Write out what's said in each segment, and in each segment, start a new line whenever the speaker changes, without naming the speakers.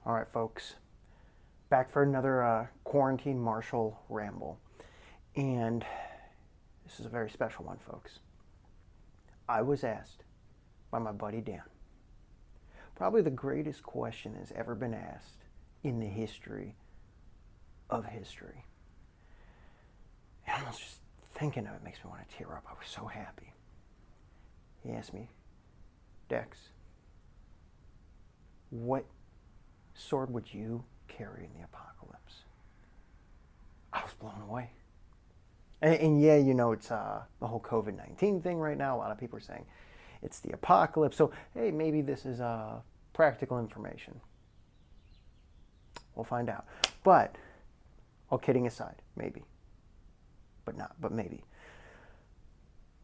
All right, folks, back for another quarantine Marshall ramble. And this is a very special one, folks. I was asked by my buddy Dan, probably the greatest question has ever been asked in the history of history. And almost just thinking of it makes me want to tear up. I was so happy. He asked me, Dex, what sword would you carry in the apocalypse? I was blown away. And yeah, you know, it's the whole COVID-19 thing right now. A lot of people are saying it's the apocalypse. So, hey, maybe this is practical information. We'll find out. But, all kidding aside, maybe. But maybe.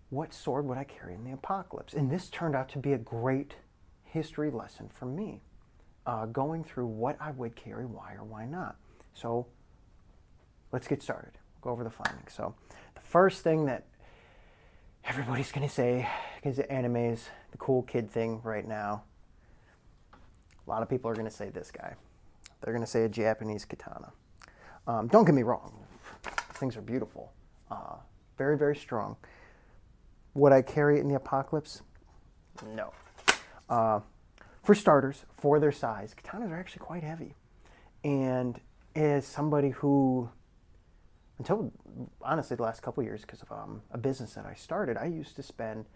What sword would I carry in the apocalypse? And this turned out to be a great history lesson for me. Going through what I would carry, why or why not. So, let's get started. Go over the findings. So, the first thing that everybody's going to say, because anime is the cool kid thing right now, a lot of people are going to say this guy. They're going to say a Japanese katana. Don't get me wrong. Things are beautiful. Very, very strong. Would I carry it in the apocalypse? No. For starters, for their size, katanas are actually quite heavy. And as somebody who, until honestly the last couple of years, because of a business that I started, I used to spend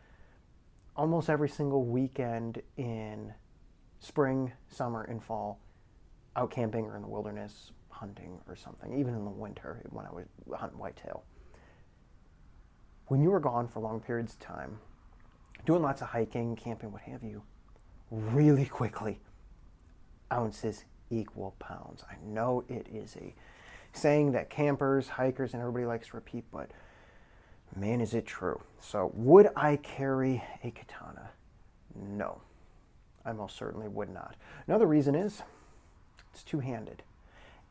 almost every single weekend in spring, summer, and fall out camping or in the wilderness, hunting or something, even in the winter when I was hunting whitetail. When you were gone for long periods of time, doing lots of hiking, camping, what have you, really quickly, ounces equal pounds. I know it is a saying that campers, hikers, and everybody likes to repeat, but man, is it true. So would I carry a katana? No, I most certainly would not. Another reason is it's two-handed.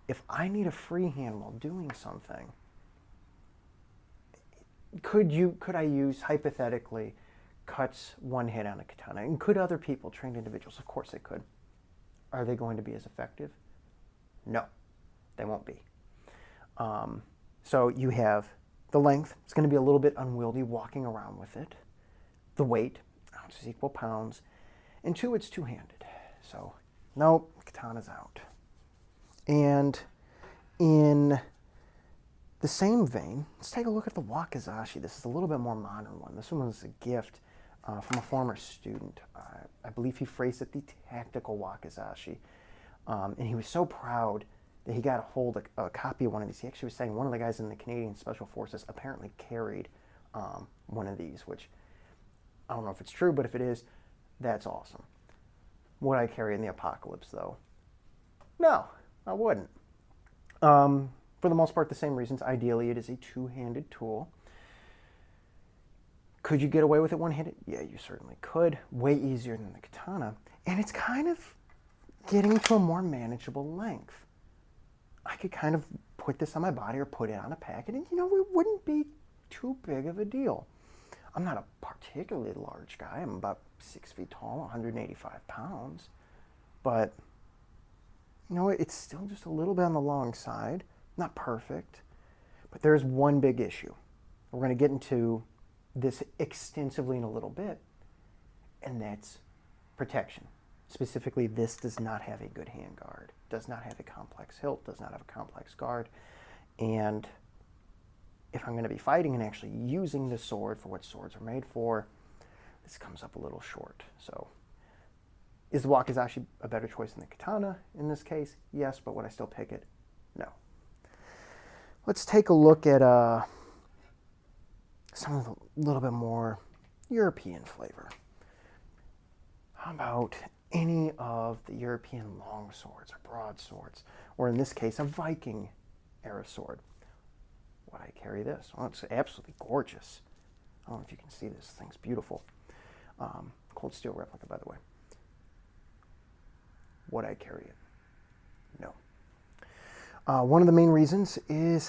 If I need a free hand while doing something, could I use, hypothetically, cuts one hit on a katana? And could other people, trained individuals? Of course they could. Are they going to be as effective? No, they won't be. So you have the length. It's going to be a little bit unwieldy walking around with it. The weight, ounces equal pounds. And two, it's two-handed. So, no, katana's out. And in the same vein, let's take a look at the wakizashi. This is a little bit more modern one. This one was a gift from a former student. I believe he phrased it the tactical wakizashi. And he was so proud that he got a hold of a copy of one of these. He actually was saying one of the guys in the Canadian Special Forces apparently carried one of these, which I don't know if it's true, but if it is, that's awesome. Would I carry in the apocalypse, though? No, I wouldn't. For the most part, the same reasons. Ideally, it is a two-handed tool. Could you get away with it one-handed? Yeah, you certainly could. Way easier than the katana. And it's kind of getting to a more manageable length. I could kind of put this on my body or put it on a packet, and, you know, it wouldn't be too big of a deal. I'm not a particularly large guy. I'm about 6 feet tall, 185 pounds. But, you know, it's still just a little bit on the long side. Not perfect. But there's one big issue. We're going to get into this extensively in a little bit, and that's protection. Specifically, this does not have a good handguard, does not have a complex hilt, does not have a complex guard, and if I'm going to be fighting and actually using the sword for what swords are made for, this comes up a little short. So, is the wakizashi a better choice than the katana in this case? Yes, but would I still pick it? No. Let's take a look at some of the little bit more European flavor. How about any of the European long swords or broadswords, or in this case, a Viking era sword? Would I carry this? Well, it's absolutely gorgeous. I don't know if you can see this. This thing's beautiful. Cold steel replica, by the way. Would I carry it? No. One of the main reasons is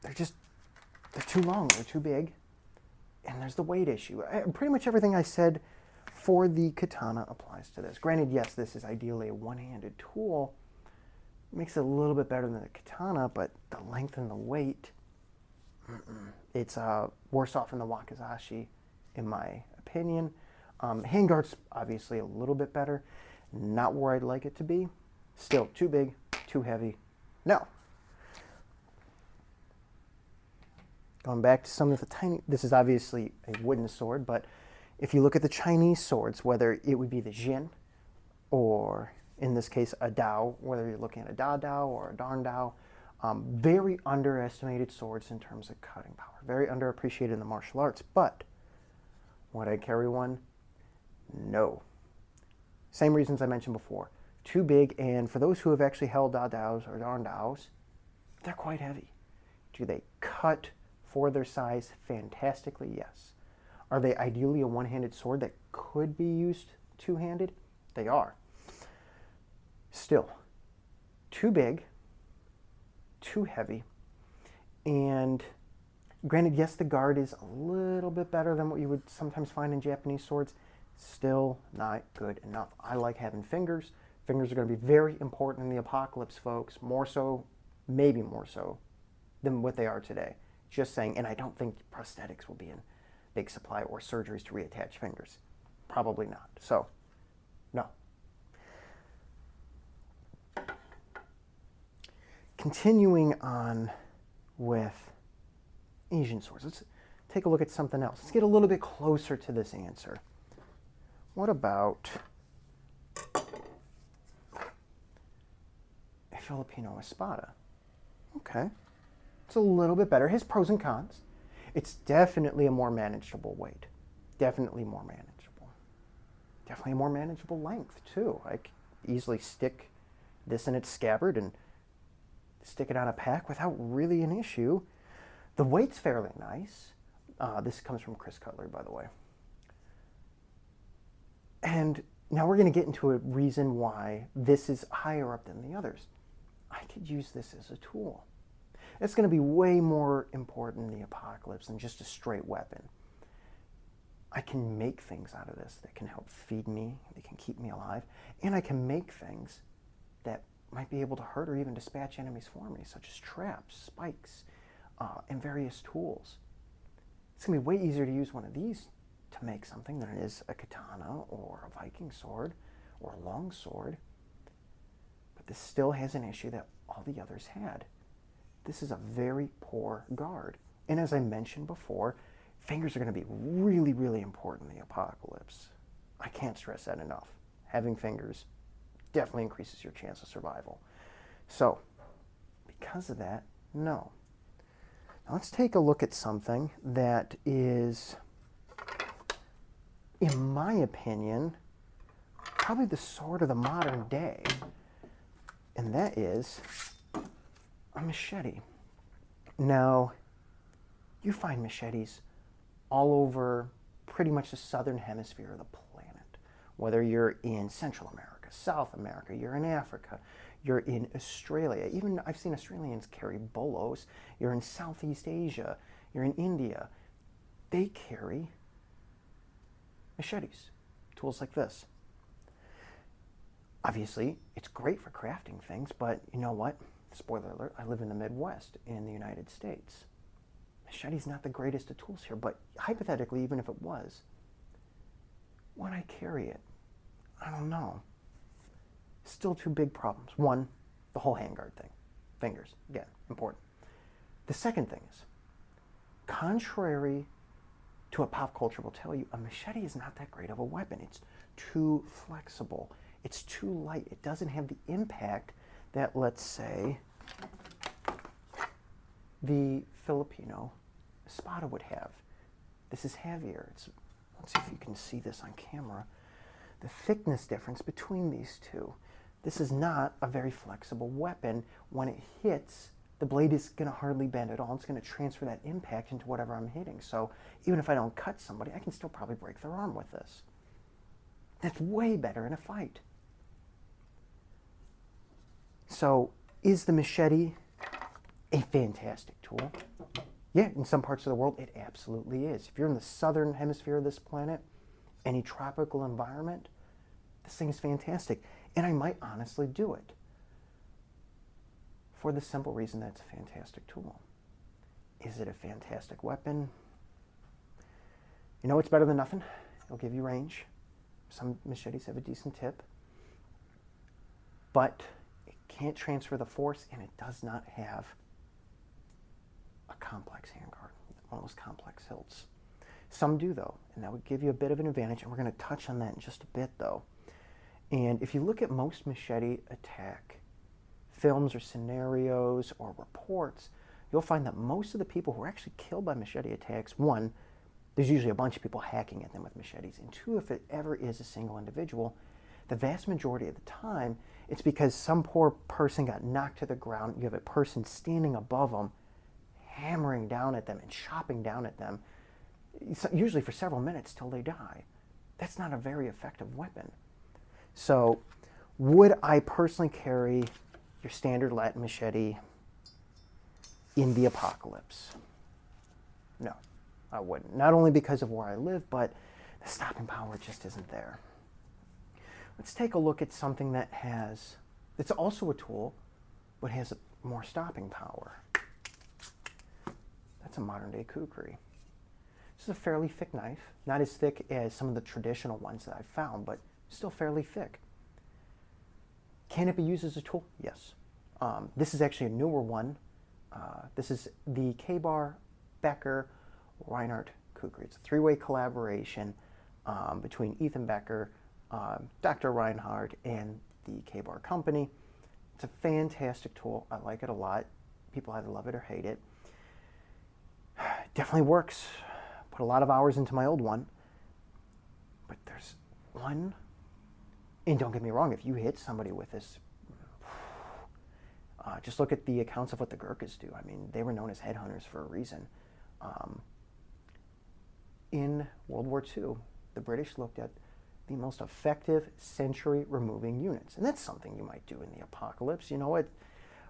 they're too long, they're too big, and there's the weight issue. Pretty much everything I said for the katana applies to this. Granted, yes, this is ideally a one-handed tool. It makes it a little bit better than the katana, but the length and the weight, it's worse off than the wakizashi, in my opinion. Handguard's obviously a little bit better. Not where I'd like it to be. Still too big, too heavy. No. Going back to some of the tiny, this is obviously a wooden sword, but if you look at the Chinese swords, whether it would be the Jin, or in this case a Dao, whether you're looking at a Da Dao or a Darn Dao, very underestimated swords in terms of cutting power, very underappreciated in the martial arts. But would I carry one? No. Same reasons I mentioned before. Too big, and for those who have actually held Da Daos or Darn Daos, they're quite heavy. Do they cut for their size fantastically? Yes. Are they ideally a one-handed sword that could be used two-handed? They are. Still, too big, too heavy, and granted, yes, the guard is a little bit better than what you would sometimes find in Japanese swords. Still not good enough. I like having fingers. Fingers are going to be very important in the apocalypse, folks. More so, maybe more so, than what they are today. Just saying, and I don't think prosthetics will be in big supply or surgeries to reattach fingers. Probably not. So, no. Continuing on with Asian swords, let's take a look at something else. Let's get a little bit closer to this answer. What about a Filipino espada? Okay. It's a little bit better. His pros and cons. It's definitely a more manageable weight. Definitely more manageable. Definitely a more manageable length, too. I could easily stick this in its scabbard and stick it on a pack without really an issue. The weight's fairly nice. This comes from Chris Cutler, by the way. And now we're going to get into a reason why this is higher up than the others. I could use this as a tool. It's going to be way more important in the apocalypse than just a straight weapon. I can make things out of this that can help feed me, that can keep me alive, and I can make things that might be able to hurt or even dispatch enemies for me, such as traps, spikes, and various tools. It's going to be way easier to use one of these to make something than it is a katana or a Viking sword or a long sword. But this still has an issue that all the others had. This is a very poor guard. And as I mentioned before, fingers are going to be really, really important in the apocalypse. I can't stress that enough. Having fingers definitely increases your chance of survival. So, because of that, no. Now let's take a look at something that is, in my opinion, probably the sword of the modern day, and that is a machete. Now, you find machetes all over pretty much the southern hemisphere of the planet, whether you're in Central America, South America, you're in Africa, you're in Australia. Even I've seen Australians carry bolos. You're in Southeast Asia, you're in India. They carry machetes, tools like this. Obviously, it's great for crafting things, but you know what? Spoiler alert, I live in the Midwest in the United States. Machete's not the greatest of tools here, but hypothetically, even if it was, would I carry it? I don't know. Still two big problems. One, the whole handguard thing. Fingers, again, important. The second thing is, contrary to what pop culture will tell you, a machete is not that great of a weapon. It's too flexible. It's too light. It doesn't have the impact that, let's say, the Filipino espada would have. This is heavier. Let's see if you can see this on camera. The thickness difference between these two. This is not a very flexible weapon. When it hits, the blade is going to hardly bend at all. It's going to transfer that impact into whatever I'm hitting. So even if I don't cut somebody, I can still probably break their arm with this. That's way better in a fight. So is the machete a fantastic tool? Yeah, in some parts of the world, it absolutely is. If you're in the southern hemisphere of this planet, any tropical environment, this thing is fantastic. And I might honestly do it for the simple reason that it's a fantastic tool. Is it a fantastic weapon? You know, it's better than nothing. It'll give you range. Some machetes have a decent tip. But it can't transfer the force, and it does not have a complex handguard, one of those complex hilts. Some do, though, and that would give you a bit of an advantage, and we're going to touch on that in just a bit, though. And if you look at most machete attack films or scenarios or reports, you'll find that most of the people who are actually killed by machete attacks, one, there's usually a bunch of people hacking at them with machetes, and two, if it ever is a single individual, the vast majority of the time, it's because some poor person got knocked to the ground. You have a person standing above them, hammering down at them and chopping down at them, usually for several minutes till they die. That's not a very effective weapon. So, would I personally carry your standard Latin machete in the apocalypse? No, I wouldn't. Not only because of where I live, but the stopping power just isn't there. Let's take a look at something that it's also a tool, but has more stopping power. That's a modern day kukri. This is a fairly thick knife, not as thick as some of the traditional ones that I've found, but still fairly thick. Can it be used as a tool? Yes. This is actually a newer one. This is the Ka-Bar Becker Reinhardt kukri. It's a three-way collaboration between Ethan Becker, Dr. Reinhardt, and the Ka-Bar company. It's a fantastic tool. I like it a lot. People either love it or hate it. Definitely works. Put a lot of hours into my old one. But there's one, and don't get me wrong, if you hit somebody with this, just look at the accounts of what the Gurkhas do. I mean, they were known as headhunters for a reason. In World War II, the British looked at the most effective century-removing units. And that's something you might do in the apocalypse. You know what?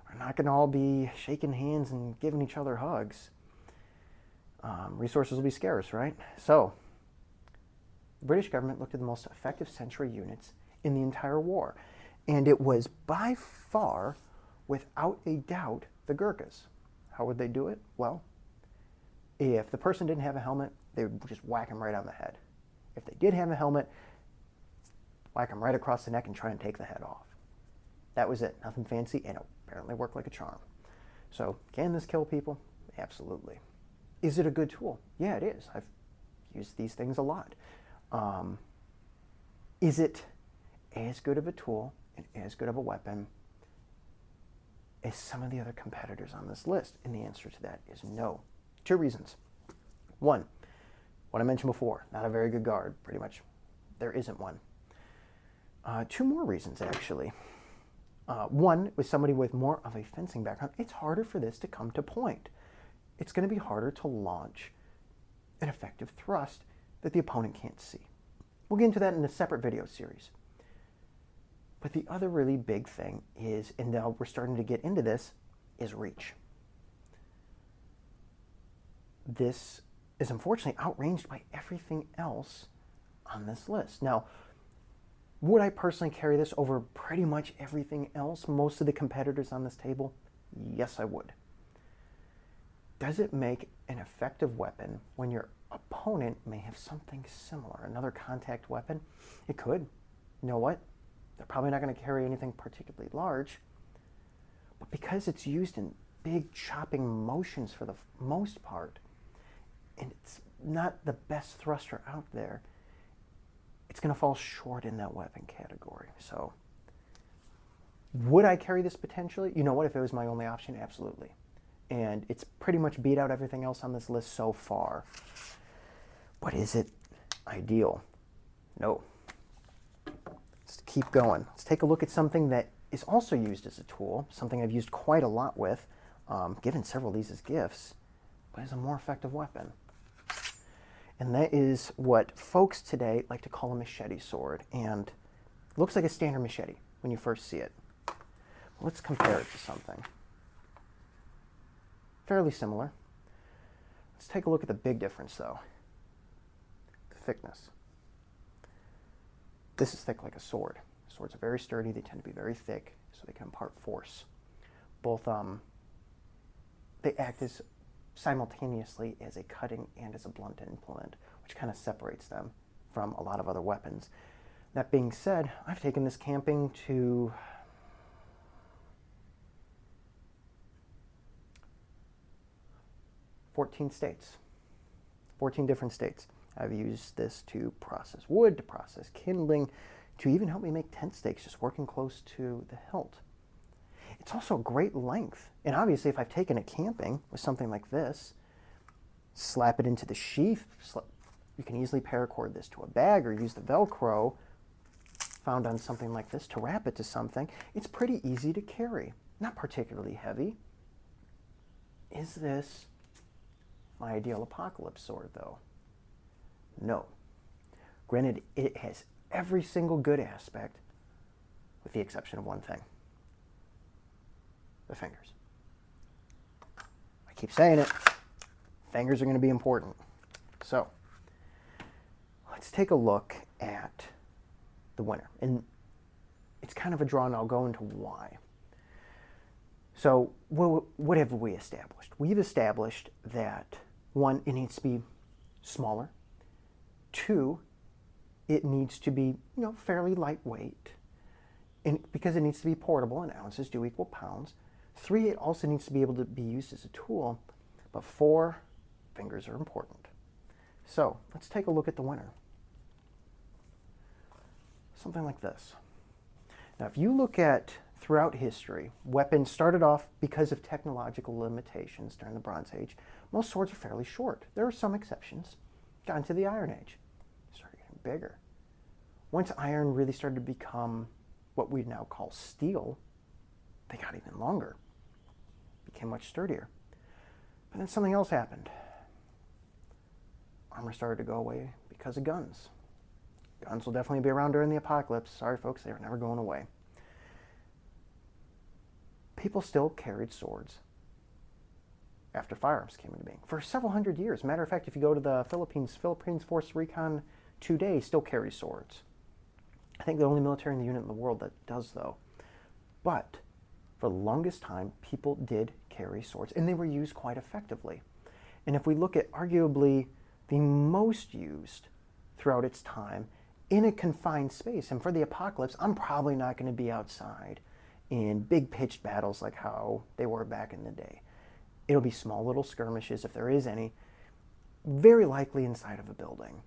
We're not going to all be shaking hands and giving each other hugs. Resources will be scarce, right? So, the British government looked at the most effective century units in the entire war. And it was by far, without a doubt, the Gurkhas. How would they do it? Well, if the person didn't have a helmet, they would just whack him right on the head. If they did have a helmet, whack him right across the neck and try and take the head off. That was it. Nothing fancy, and it apparently worked like a charm. So, can this kill people? Absolutely. Is it a good tool? Yeah, it is. I've used these things a lot. Is it as good of a tool and as good of a weapon as some of the other competitors on this list? And the answer to that is no. Two reasons. One, what I mentioned before, not a very good guard. Pretty much, there isn't one. Two more reasons, actually. One, with somebody with more of a fencing background, it's harder for this to come to point. It's going to be harder to launch an effective thrust that the opponent can't see. We'll get into that in a separate video series. But the other really big thing is, and now we're starting to get into this, is reach. This is unfortunately outranged by everything else on this list. Now, would I personally carry this over pretty much everything else, most of the competitors on this table? Yes, I would. Does it make an effective weapon when your opponent may have something similar, another contact weapon? It could. You know what? They're probably not going to carry anything particularly large, but because it's used in big chopping motions for the most part, and it's not the best thruster out there, it's going to fall short in that weapon category. So, would I carry this potentially? You know what? If it was my only option, absolutely. And it's pretty much beat out everything else on this list so far. But is it ideal? No. Let's keep going. Let's take a look at something that is also used as a tool, something I've used quite a lot with, given several of these as gifts, but is a more effective weapon. And that is what folks today like to call a machete sword. And it looks like a standard machete when you first see it. Let's compare it to something fairly similar. Let's take a look at the big difference, though. The thickness. This is thick like a sword. Swords are very sturdy. They tend to be very thick, so they can impart force. Both, they act as simultaneously as a cutting and as a blunt implement, which kind of separates them from a lot of other weapons. That being said, I've taken this camping to 14 states, 14 different states. I've used this to process wood, to process kindling, to even help me make tent stakes just working close to the hilt. It's also a great length. And obviously, if I've taken it camping with something like this, slap it into the sheath, you can easily paracord this to a bag or use the Velcro found on something like this to wrap it to something. It's pretty easy to carry, not particularly heavy. Is this my ideal apocalypse sword, though? No. Granted, it has every single good aspect, with the exception of one thing: the fingers. I keep saying it, fingers are going to be important. So, let's take a look at the winner. And it's kind of a draw, and I'll go into why. So, what have we established? We've established that, one, it needs to be smaller. Two, it needs to be, fairly lightweight, and because it needs to be portable, and ounces do equal pounds. Three, it also needs to be able to be used as a tool. But four, fingers are important. So let's take a look at the winner. Something like this. Now, if you look at throughout history, weapons started off because of technological limitations during the Bronze Age. Most swords are fairly short. There are some exceptions. Got into the Iron Age, started getting bigger. Once iron really started to become what we now call steel, they got even longer, became much sturdier. But then something else happened. Armor started to go away because of guns. Guns will definitely be around during the apocalypse. Sorry, folks, they were never going away. People still carried swords after firearms came into being for several hundred years. Matter of fact, if you go to the Philippines Force Recon today still carries swords. I think the only military unit in the world that does, though. But for the longest time, people did carry swords, and they were used quite effectively. And if we look at arguably the most used throughout its time in a confined space, and for the apocalypse, I'm probably not going to be outside in big pitched battles like how they were back in the day. It'll be small little skirmishes, if there is any, very likely inside of a building.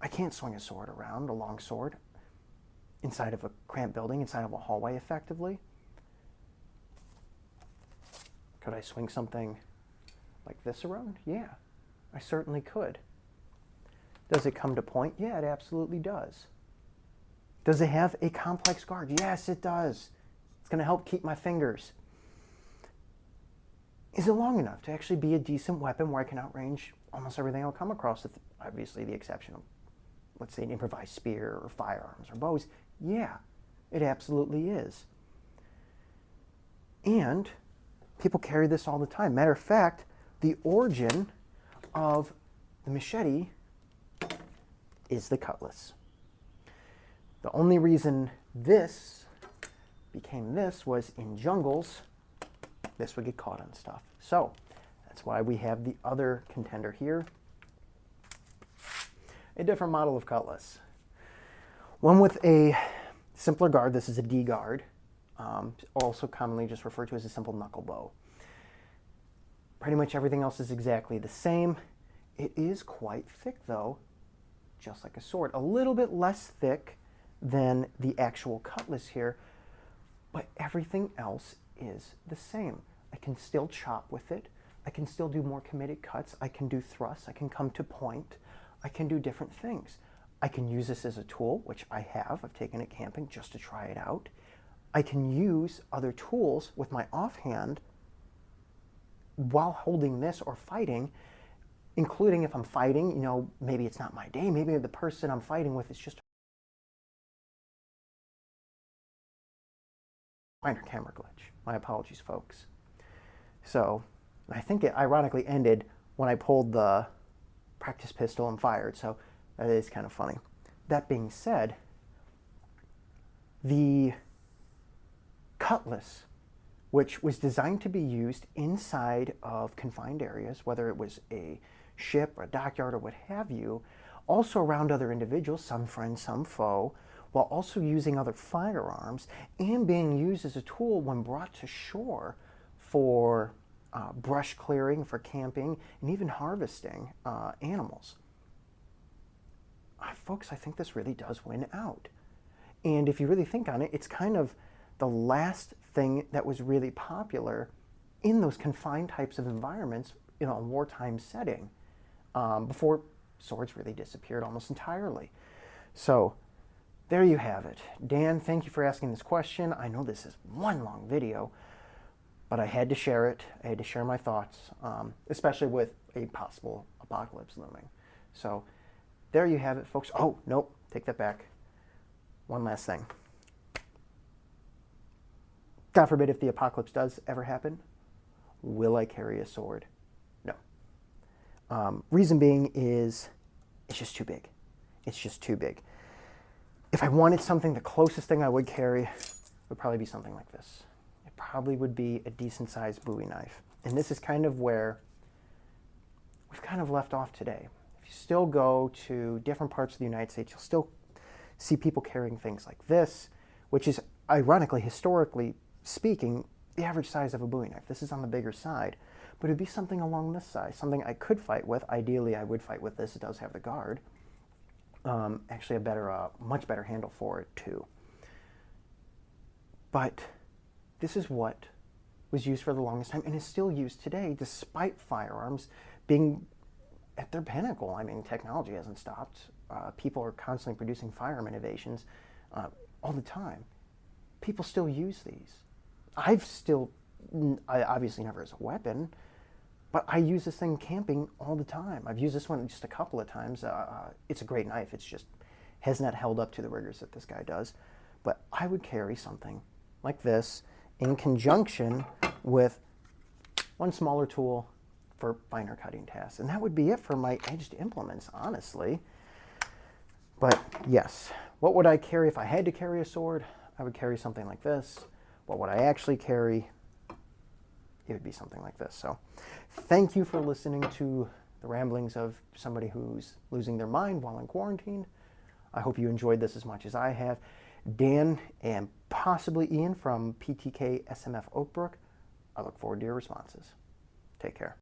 I can't swing a sword around, a long sword, inside of a cramped building, inside of a hallway effectively. Could I swing something like this around? Yeah, I certainly could. Does it come to point? Yeah, it absolutely does. Does it have a complex guard? Yes, it does. It's going to help keep my fingers. Is it long enough to actually be a decent weapon where I can outrange almost everything I'll come across, with obviously the exception of, let's say, an improvised spear or firearms or bows? Yeah, it absolutely is. And people carry this all the time. Matter of fact, the origin of the machete is the cutlass. The only reason this became this was in jungles, this would get caught on stuff. So that's why we have the other contender here, a different model of cutlass. One with a simpler guard. This is a D guard, also commonly just referred to as a simple knuckle bow. Pretty much everything else is exactly the same. It is quite thick, though, just like a sword. A little bit less thick than the actual cutlass here, but everything else is the same. I can still chop with it. I can still do more committed cuts. I can do thrusts. I can come to point. I can do different things. I can use this as a tool, which I have. I've taken it camping just to try it out. I can use other tools with my offhand while holding this or fighting, including if I'm fighting, maybe it's not my day. Maybe the person I'm fighting with is just a minor camera glitch. My apologies, folks. So I think it ironically ended when I pulled the practice pistol and fired, so that is kind of funny. That being said, the cutlass, which was designed to be used inside of confined areas, whether it was a ship or a dockyard or what have you, also around other individuals, some friend, some foe, while also using other firearms and being used as a tool when brought to shore for brush clearing, for camping, and even harvesting animals. Folks, I think this really does win out. And if you really think on it, it's kind of the last thing that was really popular in those confined types of environments, a wartime setting, before swords really disappeared almost entirely. So there you have it. Dan, thank you for asking this question. I know this is one long video, but I had to share it. I had to share my thoughts, especially with a possible apocalypse looming. So there you have it, folks. Oh, nope, take that back. One last thing. God forbid if the apocalypse does ever happen, will I carry a sword? No. Reason being is it's just too big. It's just too big. If I wanted something, the closest thing I would carry would probably be something like this. It probably would be a decent sized Bowie knife. And this is kind of where we've kind of left off today. If you still go to different parts of the United States, you'll still see people carrying things like this, which is ironically, historically speaking, the average size of a Bowie knife. This is on the bigger side, but it'd be something along this size, something I could fight with. Ideally, I would fight with this. It does have the guard. Actually, a better, much better handle for it too. But this is what was used for the longest time and is still used today, despite firearms being at their pinnacle. I mean, technology hasn't stopped. People are constantly producing firearm innovations all the time. People still use these. I obviously never as a weapon, but I use this thing camping all the time. I've used this one just a couple of times. It's a great knife. It's just has not held up to the rigors that this guy does. But I would carry something like this in conjunction with one smaller tool for finer cutting tasks. And that would be it for my edged implements, honestly. But yes, what would I carry if I had to carry a sword? I would carry something like this. What would I actually carry? It would be something like this. So thank you for listening to the ramblings of somebody who's losing their mind while in quarantine. I hope you enjoyed this as much as I have. Dan and possibly Ian from PTK SMF Oakbrook, I look forward to your responses. Take care.